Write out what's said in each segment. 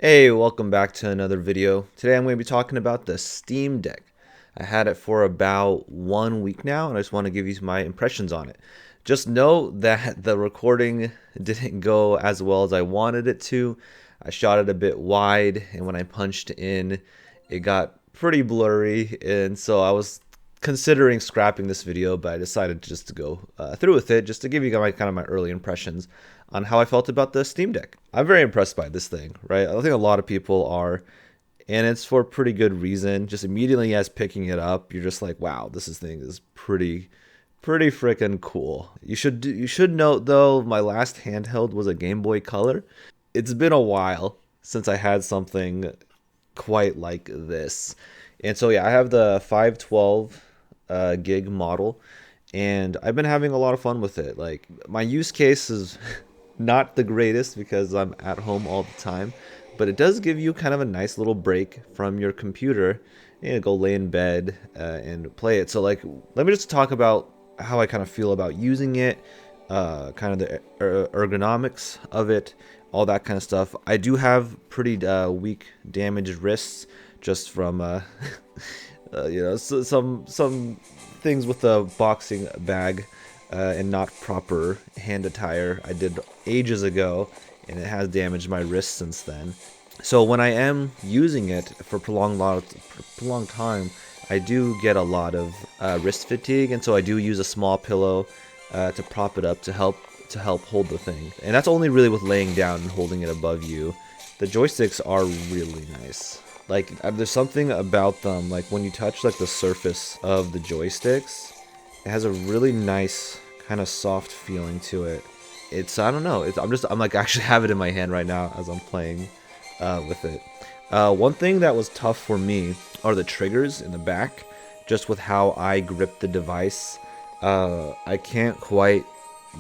Hey, welcome back to another video. Today I'm going to be talking about the Steam Deck. I had it for about 1 week now, and I just want to give you my impressions on it. Just know that the recording didn't go as well as I wanted it to. I shot it a bit wide, and when I punched in, it got pretty blurry, and so I was considering scrapping this video, but I decided just to go through with it, just to give you my kind of my early impressions on how I felt about the Steam Deck. I'm very impressed by this thing, right? I think a lot of people are, and it's for pretty good reason. Just immediately as picking it up, you're just like, wow, thing is pretty freaking cool. You should note though, my last handheld was a Game Boy Color. It's been a while since I had something quite like this. And so yeah, I have the 512 gig model, and I've been having a lot of fun with it. Like, my use case is not the greatest because I'm at home all the time, but it does give you kind of a nice little break from your computer and go lay in bed and play it. So like, let me just talk about how I kind of feel about using it, kind of the ergonomics of it, all that kind of stuff. I do have pretty weak damaged wrists just from some things with the boxing bag and not proper hand attire I did ages ago, and it has damaged my wrist since then. So when I am using it for prolonged time, I do get a lot of wrist fatigue, and so I do use a small pillow to prop it up to help hold the thing. And that's only really with laying down and holding it above you. The joysticks are really nice. Like, there's something about them, like when you touch like the surface of the joysticks, it has a really nice kind of soft feeling to it. It's, I don't know, I'm like actually have it in my hand right now as I'm playing with it. One thing that was tough for me are the triggers in the back, just with how I grip the device. I can't quite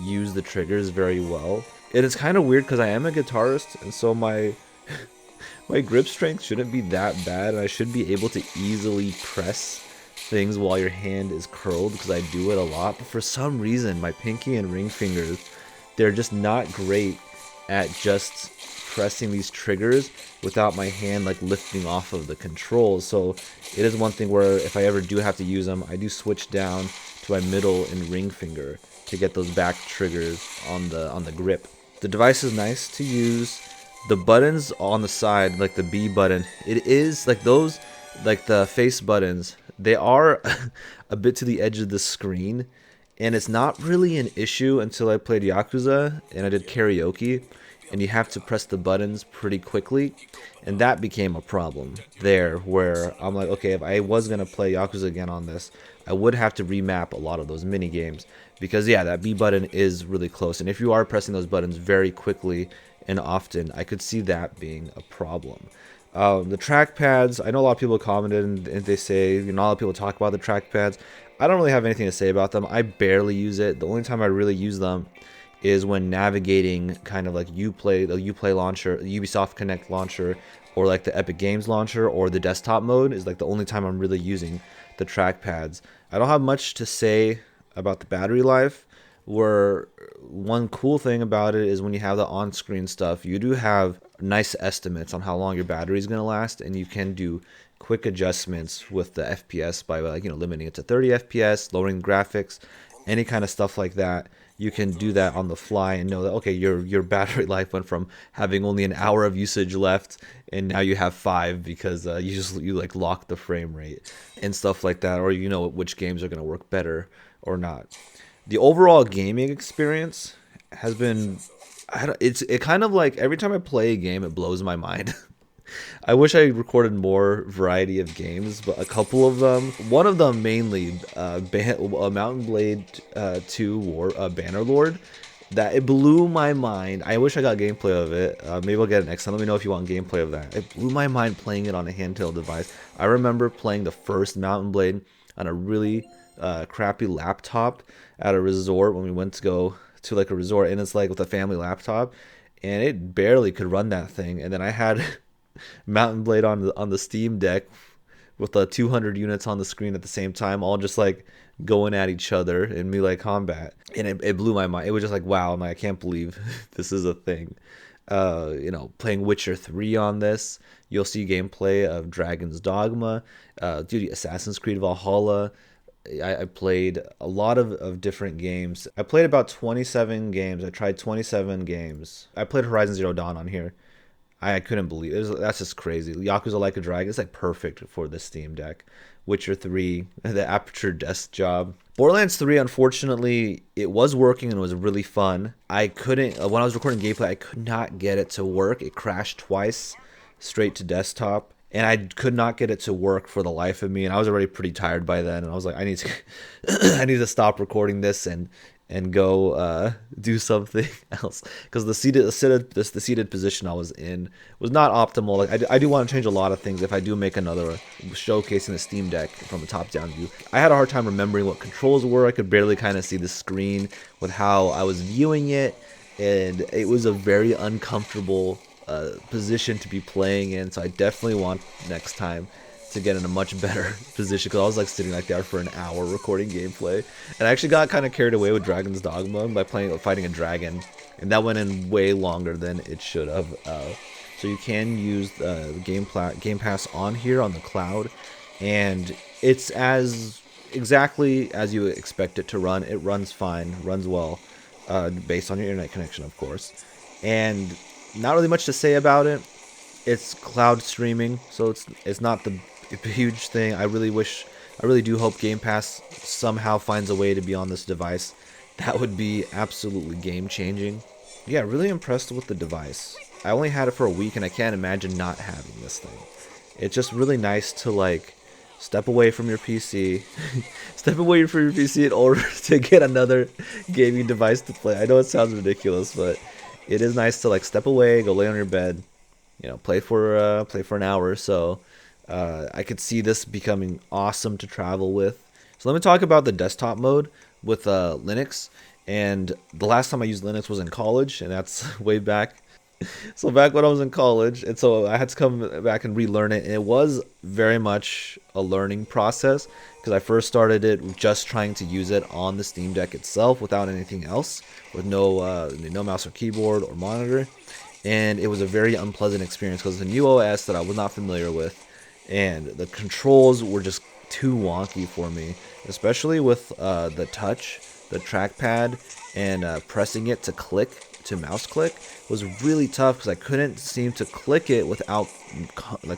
use the triggers very well. It is kind of weird because I am a guitarist, and so my grip strength shouldn't be that bad, and I should be able to easily press things while your hand is curled because I do it a lot. But for some reason, my pinky and ring fingers, they're just not great at just pressing these triggers without my hand like lifting off of the controls. So it is one thing where if I ever do have to use them, I do switch down to my middle and ring finger to get those back triggers on the grip. The device is nice to use. The buttons on the side, like the B button, it is like those, like the face buttons, they are a bit to the edge of the screen, and it's not really an issue until I played Yakuza and I did karaoke, and you have to press the buttons pretty quickly, and that became a problem there, where I'm like, okay, if I was going to play Yakuza again on this, I would have to remap a lot of those mini games, because yeah, that B button is really close, and if you are pressing those buttons very quickly and often, I could see that being a problem. The trackpads, I know a lot of people commented and they say, you know, a lot of people talk about the trackpads. I don't really have anything to say about them. I barely use it. The only time I really use them is when navigating kind of like the Uplay launcher, the Ubisoft Connect launcher, or like the Epic Games launcher, or the desktop mode is like the only time I'm really using the trackpads. I don't have much to say about the battery life. Where one cool thing about it is when you have the on-screen stuff, you do have nice estimates on how long your battery is going to last, and you can do quick adjustments with the FPS by, like, you know, limiting it to 30 FPS, lowering graphics, any kind of stuff like that. You can do that on the fly and know that, okay, your battery life went from having only an hour of usage left, and now you have 5 because you like lock the frame rate and stuff like that, or you know which games are going to work better or not. The overall gaming experience has been, it kind of like every time I play a game, it blows my mind. I wish I recorded more variety of games, but a couple of them, one of them mainly, Mountain Blade 2 Bannerlord, that it blew my mind. I wish I got gameplay of it. Maybe I'll get it next time. Let me know if you want gameplay of that. It blew my mind playing it on a handheld device. I remember playing the first Mountain Blade on a really crappy laptop at a resort when we went to go to like a resort, and it's like with a family laptop, and it barely could run that thing. And then I had Mountain Blade on the Steam Deck with the 200 units on the screen at the same time, all just like going at each other in melee combat, and it blew my mind. It was just like, wow, I'm like, I can't believe this is a thing. playing Witcher 3 on this. You'll see gameplay of Dragon's Dogma, dude, Assassin's Creed Valhalla. I played a lot of different games. I played about 27 games. I tried 27 games. I played Horizon Zero Dawn on here. I couldn't believe it. That's just crazy. Yakuza Like a Dragon is like perfect for the Steam Deck. Witcher 3, the Aperture Desk job. Borderlands 3, unfortunately, it was working and it was really fun. I couldn't, when I was recording gameplay, I could not get it to work. It crashed twice straight to desktop. And I could not get it to work for the life of me. And I was already pretty tired by then. And I was like, I need to, I need to stop recording this and go do something else, because the seated position I was in was not optimal. Like I do want to change a lot of things if I do make another showcasing the Steam Deck from a top-down view. I had a hard time remembering what controls were. I could barely kind of see the screen with how I was viewing it, and it was a very uncomfortable position to be playing in. So I definitely want next time to get in a much better position, because I was like sitting like there for an hour recording gameplay, and I actually got kind of carried away with Dragon's Dogma by fighting a dragon, and that went in way longer than it should have. So you can use the Game Pass on here on the cloud, and it's exactly as you expect it to run. It runs fine, runs well, based on your internet connection, of course, and not really much to say about it. It's cloud streaming, so it's not the huge thing. I really do hope Game Pass somehow finds a way to be on this device. That would be absolutely game changing. Yeah, really impressed with the device. I only had it for a week, and I can't imagine not having this thing. It's just really nice to like step away from your PC, step away from your PC in order to get another gaming device to play. I know it sounds ridiculous, but it is nice to like step away, go lay on your bed, play for an hour or so. I could see this becoming awesome to travel with. So let me talk about the desktop mode with Linux. And the last time I used Linux was in college, and that's way back. So back when I was in college, and so I had to come back and relearn it, and it was very much a learning process, because I first started it just trying to use it on the Steam Deck itself without anything else, with no mouse or keyboard or monitor. And it was a very unpleasant experience because it's a new OS that I was not familiar with, and the controls were just too wonky for me, especially with the touch, the trackpad, and pressing it to mouse click was really tough, because I couldn't seem to click it without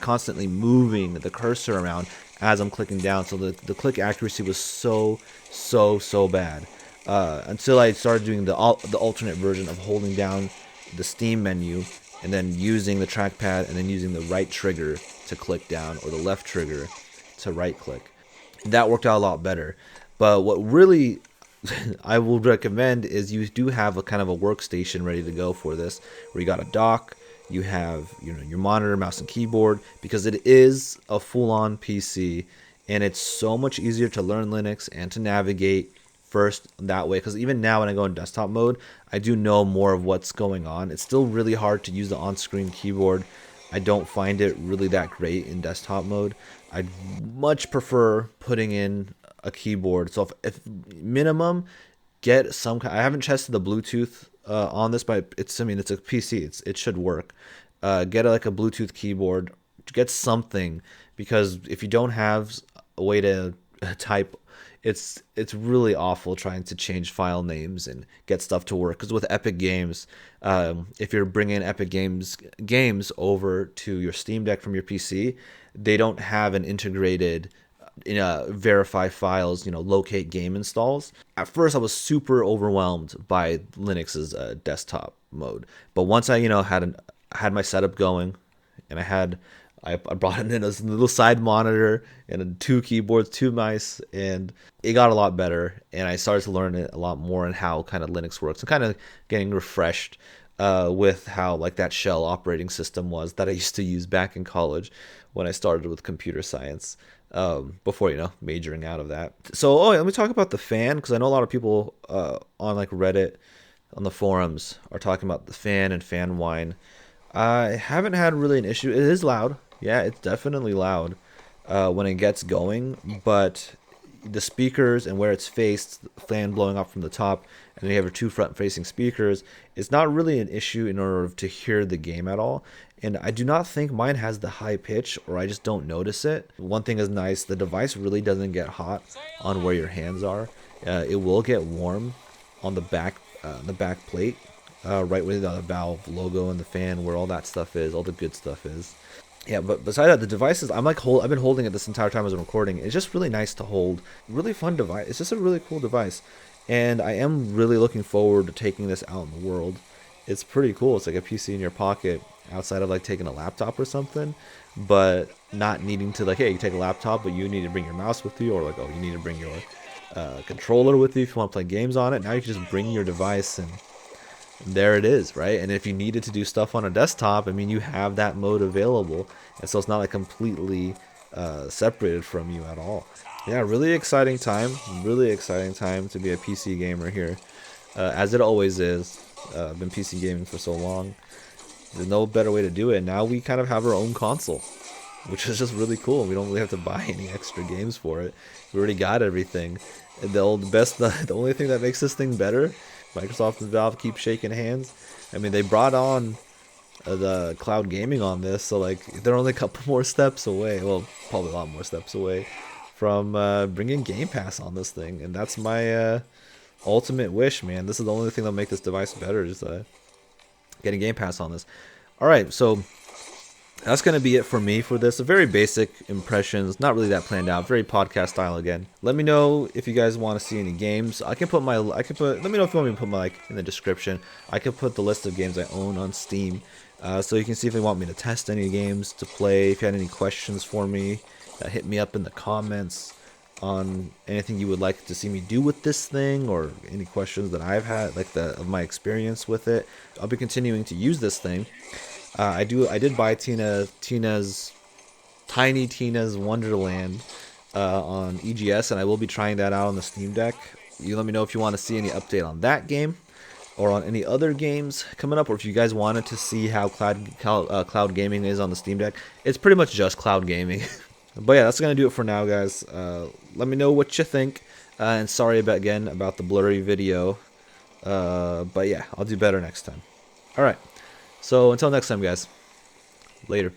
constantly moving the cursor around as I'm clicking down. So the click accuracy was so bad, until I started doing the alternate version of holding down the Steam menu and then using the trackpad and then using the right trigger to click down, or the left trigger to right click. That worked out a lot better. But what really I will recommend is you do have a kind of a workstation ready to go for this, where you got a dock, you have your monitor, mouse, and keyboard, because it is a full-on PC, and it's so much easier to learn Linux and to navigate first that way. Because even now when I go in desktop mode, I do know more of what's going on. It's still really hard to use the on-screen keyboard. I don't find it really that great in desktop mode. I'd much prefer putting in a keyboard. So if minimum, get some kind. I haven't tested the Bluetooth on this, but it's a PC. It should work. Get like a Bluetooth keyboard. Get something, because if you don't have a way to type, it's really awful trying to change file names and get stuff to work. Because with Epic Games, if you're bringing Epic games over to your Steam Deck from your PC, they don't have an integrated verify files, locate game installs. At first, I was super overwhelmed by Linux's desktop mode, but once I had my setup going, and I brought in a little side monitor and 2 keyboards, 2 mice, and it got a lot better. And I started to learn it a lot more and how kind of Linux works, and kind of getting refreshed with how like that shell operating system was that I used to use back in college when I started with computer science, before majoring out of that. So let me talk about the fan, because I know a lot of people on like Reddit, on the forums, are talking about the fan and fan whine. I haven't had really an issue. It is loud. Yeah, it's definitely loud when it gets going, but the speakers and where it's faced, the fan blowing up from the top, and then you have your two front-facing speakers. It's not really an issue in order to hear the game at all. And I do not think mine has the high pitch, or I just don't notice it. One thing is nice, the device really doesn't get hot on where your hands are. It will get warm on the back plate, right where the Valve logo and the fan, where all that stuff is, all the good stuff is. Yeah, but besides that, the devices, I've been holding it this entire time as I'm recording. It's just really nice to hold. Really fun device. It's just a really cool device. And I am really looking forward to taking this out in the world. It's pretty cool. It's like a PC in your pocket outside of like taking a laptop or something, but not needing to like, hey, you take a laptop, but you need to bring your mouse with you, or like, oh, you need to bring your controller with you if you want to play games on it. Now you can just bring your device and there it is, right? And if you needed to do stuff on a desktop, I mean, you have that mode available, and so it's not like completely separated from you at all. Yeah, really exciting time to be a PC gamer here, as it always is. I've been PC gaming for so long. There's no better way to do it. Now we kind of have our own console, which is just really cool. We don't really have to buy any extra games for it. We already got everything. And the only thing that makes this thing better, Microsoft and Valve keep shaking hands. I mean, they brought on the cloud gaming on this, so like they're only a couple more steps away. Well, probably a lot more steps away from bringing Game Pass on this thing, and that's my ultimate wish, man. This is the only thing that'll make this device better, is getting Game Pass on this. All right, so that's going to be it for me for this. A very basic impressions, not really that planned out, very podcast style again. Let me know if you guys want to see any games. Let me know if you want me to put my in the description. I can put the list of games I own on Steam, so you can see if you want me to test any games to play. If you had any questions for me, hit me up in the comments on anything you would like to see me do with this thing, or any questions that I've had, like of my experience with it. I'll be continuing to use this thing. I did buy Tiny Tina's Wonderland on EGS, and I will be trying that out on the Steam Deck. You let me know if you want to see any update on that game, or on any other games coming up, or if you guys wanted to see how cloud gaming is on the Steam Deck. It's pretty much just cloud gaming. But yeah, that's gonna do it for now, guys. Let me know what you think, and sorry about the blurry video. But yeah, I'll do better next time. All right. So until next time, guys. Later.